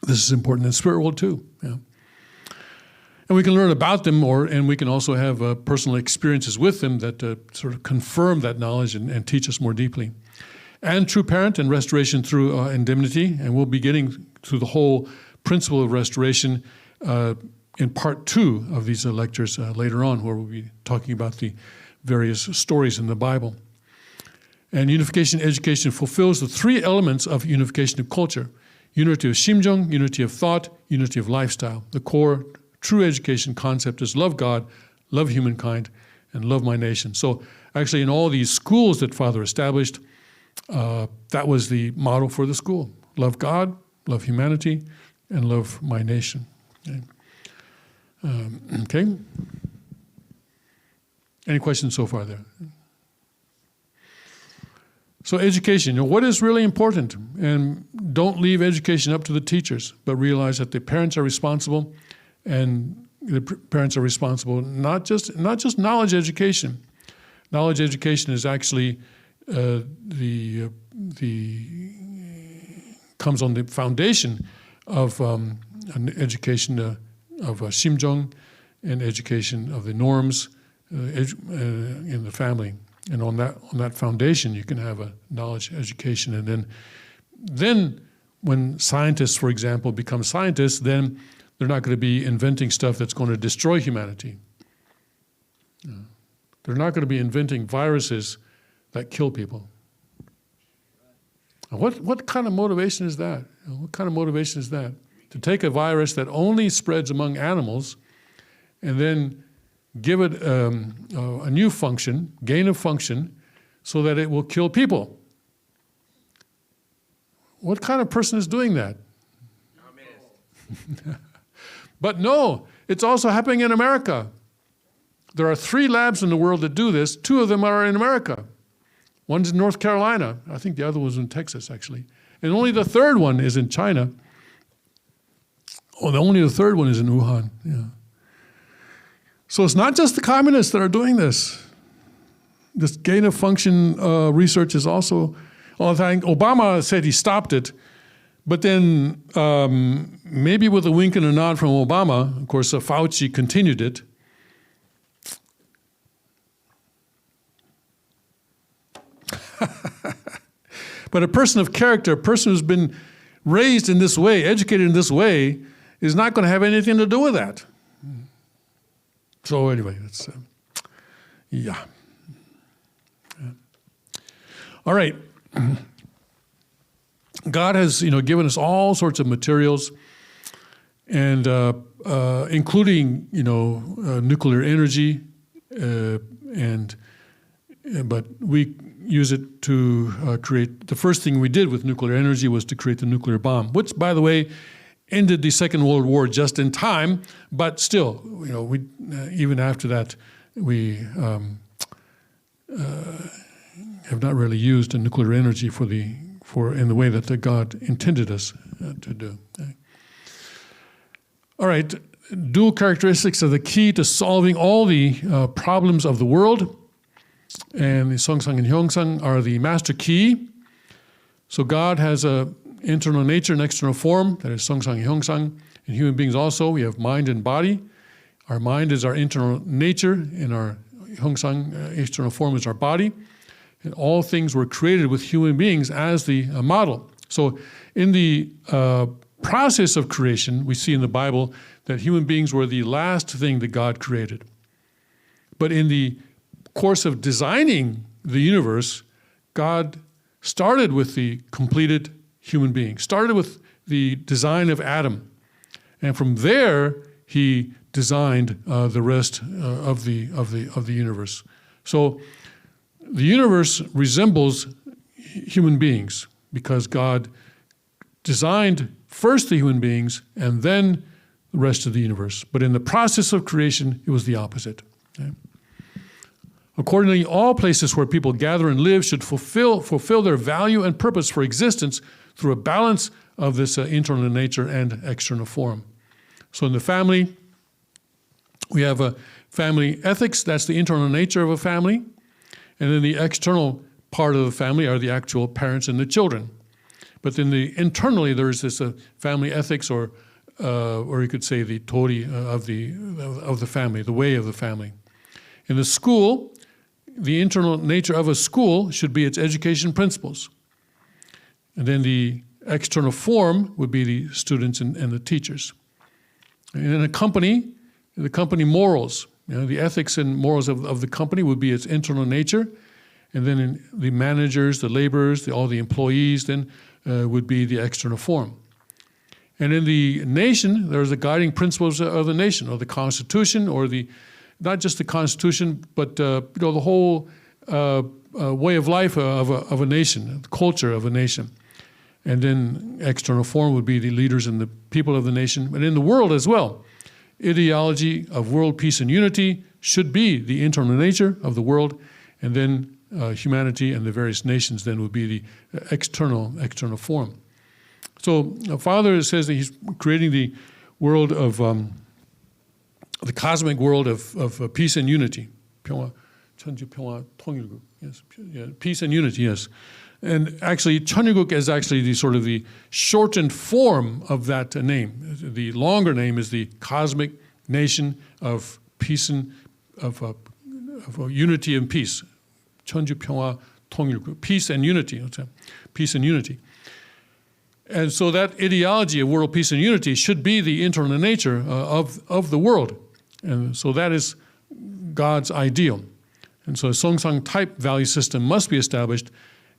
This is important in the spirit world too. Yeah. And we can learn about them, and we can also have personal experiences with them that sort of confirm that knowledge and teach us more deeply. And true parent and restoration through indemnity, and we'll be getting to the whole principle of restoration in part 2 of these lectures later on, where we'll be talking about the various stories in the Bible. And unification education fulfills the 3 elements of unification of culture: unity of 심정, unity of thought, unity of lifestyle. The core true education concept is love God, love humankind, and love my nation. So actually in all these schools that Father established, that was the motto for the school. Love God, love humanity, and love my nation. Okay? Any questions so far there? So education, what is really important? And don't leave education up to the teachers, but realize that the parents are responsible, and the parents are responsible not just knowledge education. Knowledge education is actually comes on the foundation of an education of 심정 and education of the norms in the family. And on that foundation, you can have a knowledge education. And then when scientists, for example, become scientists, then they're not going to be inventing stuff that's going to destroy humanity. They're not going to be inventing viruses that kill people. What kind of motivation is that? What kind of motivation is that? To take a virus that only spreads among animals and then give it a new function, gain of function, so that it will kill people. What kind of person is doing that? But no, it's also happening in America. There are 3 labs in the world that do this. 2 of them are in America. One's in North Carolina. I think the other was in Texas, actually. And only the 3rd one is in China. Only the 3rd one is in Wuhan. Yeah. So it's not just the communists that are doing this. This gain of function research is also, I think Obama said he stopped it, but then maybe with a wink and a nod from Obama, of course, Fauci continued it. But a person of character, a person who's been raised in this way, educated in this way, is not going to have anything to do with that. So anyway, that's, yeah. All right. God has, given us all sorts of materials, and including, nuclear energy, but we use it to create. The first thing we did with nuclear energy was to create the nuclear bomb, which, by the way, ended the Second World War just in time. But still, we even after that, we have not really used the nuclear energy in the way that God intended us to do. All right, dual characteristics are the key to solving all the problems of the world. And the Songsang and Hyongsang are the master key. So God has an internal nature and external form, that is Songsang and Hyongsang. In human beings also, we have mind and body. Our mind is our internal nature, and our Hyongsang, external form, is our body. And all things were created with human beings as the model. So in the process of creation, we see in the Bible that human beings were the last thing that God created. But in the course of designing the universe, God started with the completed human being, started with the design of Adam. And from there, he designed the rest of the universe. So the universe resembles human beings because God designed first the human beings and then the rest of the universe. But in the process of creation, it was the opposite. Okay? Accordingly, all places where people gather and live should fulfill their value and purpose for existence through a balance of this internal nature and external form. So in the family, we have a family ethics. That's the internal nature of a family. And then the external part of the family are the actual parents and the children. But then internally, there's this family ethics, or you could say the tori of the family, the way of the family. In the school, the internal nature of a school should be its education principles. And then the external form would be the students and the teachers. And in a company, the company morals, the ethics and morals of the company would be its internal nature. And then in the managers, the laborers, all the employees then would be the external form. And in the nation, there's the guiding principles of the nation, or the Constitution, or not just the Constitution, but the whole way of life of a nation, the culture of a nation. And then external form would be the leaders and the people of the nation, but in the world as well. Ideology of world peace and unity should be the internal nature of the world, and then humanity and the various nations then would be the external form. So Father says that he's creating the world of the cosmic world of peace and unity. 평화, 천주 평화 통일국. Yes, yeah, peace and unity. Yes. And actually, 천일국 is actually the sort of the shortened form of that name. The longer name is the cosmic nation of peace and of unity and peace. 천주 평화 통일국. Peace and unity. Peace and unity. And so that ideology of world peace and unity should be the internal nature of the world. And so that is God's ideal. And so a Songsang type value system must be established,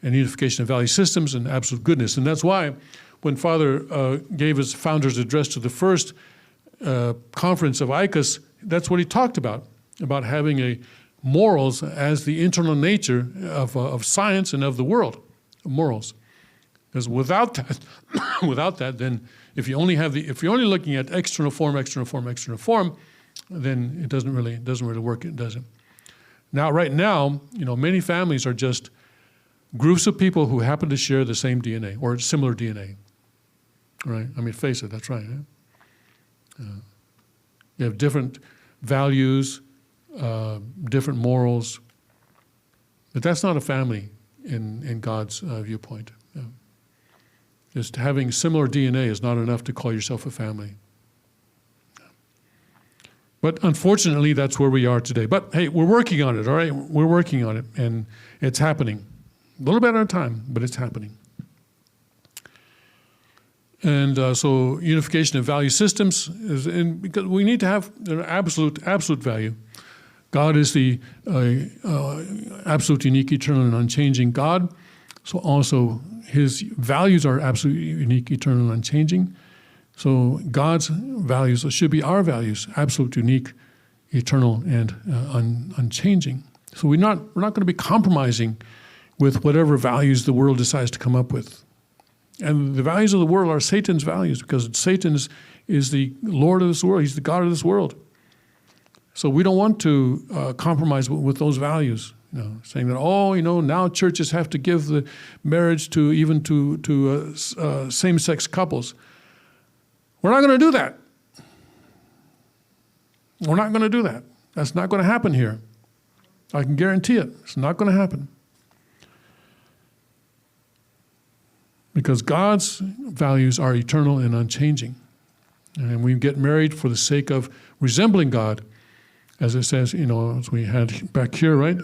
and unification of value systems and absolute goodness. And that's why when Father gave his founder's address to the first conference of ICUS, that's what he talked about having a morals as the internal nature of science and of the world, morals. Because without that, then if you're only looking at external form, then it doesn't really work, does it? Now, right now, many families are just groups of people who happen to share the same DNA or similar DNA, right? I mean, face it, that's right. You have different values, different morals, but that's not a family in God's viewpoint. Just having similar DNA is not enough to call yourself a family. But unfortunately, that's where we are today. But hey, we're working on it, all right? We're working on it, and it's happening. A little bit at a time, but it's happening. And so unification of value systems is because we need to have an absolute value. God is the absolute, unique, eternal, and unchanging God. So also his values are absolute, unique, eternal, and unchanging. So God's values should be our values, absolute, unique, eternal, and unchanging. So we're not going to be compromising with whatever values the world decides to come up with. And the values of the world are Satan's values, because Satan is the Lord of this world. He's the God of this world. So we don't want to compromise with those values, saying that, now churches have to give the marriage to same-sex couples. We're not going to do that. We're not going to do that. That's not going to happen here. I can guarantee it. It's not going to happen. Because God's values are eternal and unchanging. And we get married for the sake of resembling God. As it says, as we had back here, right?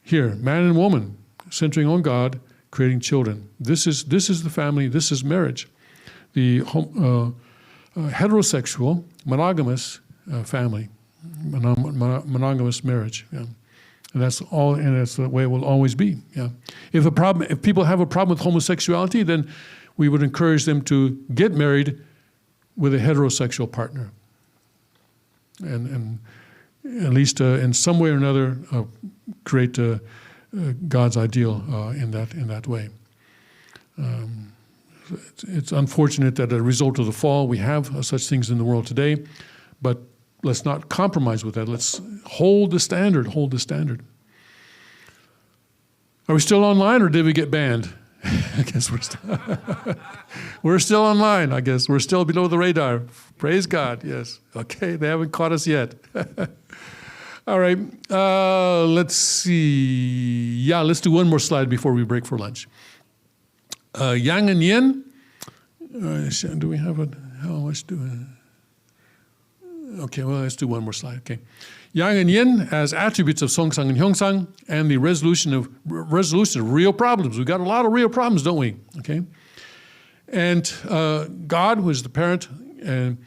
Here, man and woman, centering on God, creating children. This is the family, this is marriage. The heterosexual, monogamous family, monogamous marriage. Yeah. And that's all, and that's the way it will always be. Yeah. If people have a problem with homosexuality, then we would encourage them to get married with a heterosexual partner, and at least in some way or another create God's ideal in that way. It's unfortunate that as a result of the fall, we have such things in the world today, but let's not compromise with that. Let's hold the standard. Are we still online, or did we get banned? I guess we're still online, I guess. We're still below the radar. Praise God, yes. Okay, they haven't caught us yet. All right, let's see. Yeah, let's do one more slide before we break for lunch. Yang and Yin. Do we have how much do we? Okay, well, let's do one more slide. Okay. Yang and Yin as attributes of Songsang and Hyeongsang, and the resolution of real problems. We've got a lot of real problems, don't we? Okay. And God, who is the parent, and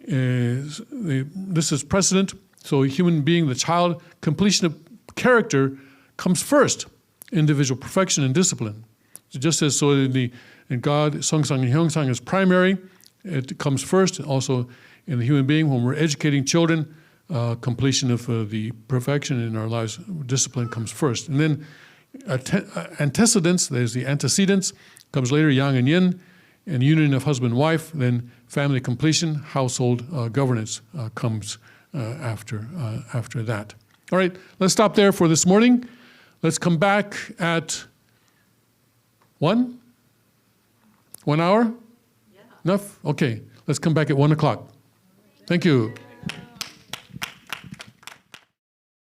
this is precedent. So a human being, the child, completion of character comes first. Individual perfection and discipline. So just as so in God, Songsang and Hyeongsang is primary, it comes first. Also in the human being, when we're educating children, completion of the perfection in our lives, discipline comes first. And then antecedents, there's the antecedents, comes later, yang and yin, and union of husband and wife, then family completion, household governance comes after that. All right, let's stop there for this morning. Let's come back at 1? 1 hour? Yeah. Enough? Okay, let's come back at 1 o'clock. Thank you.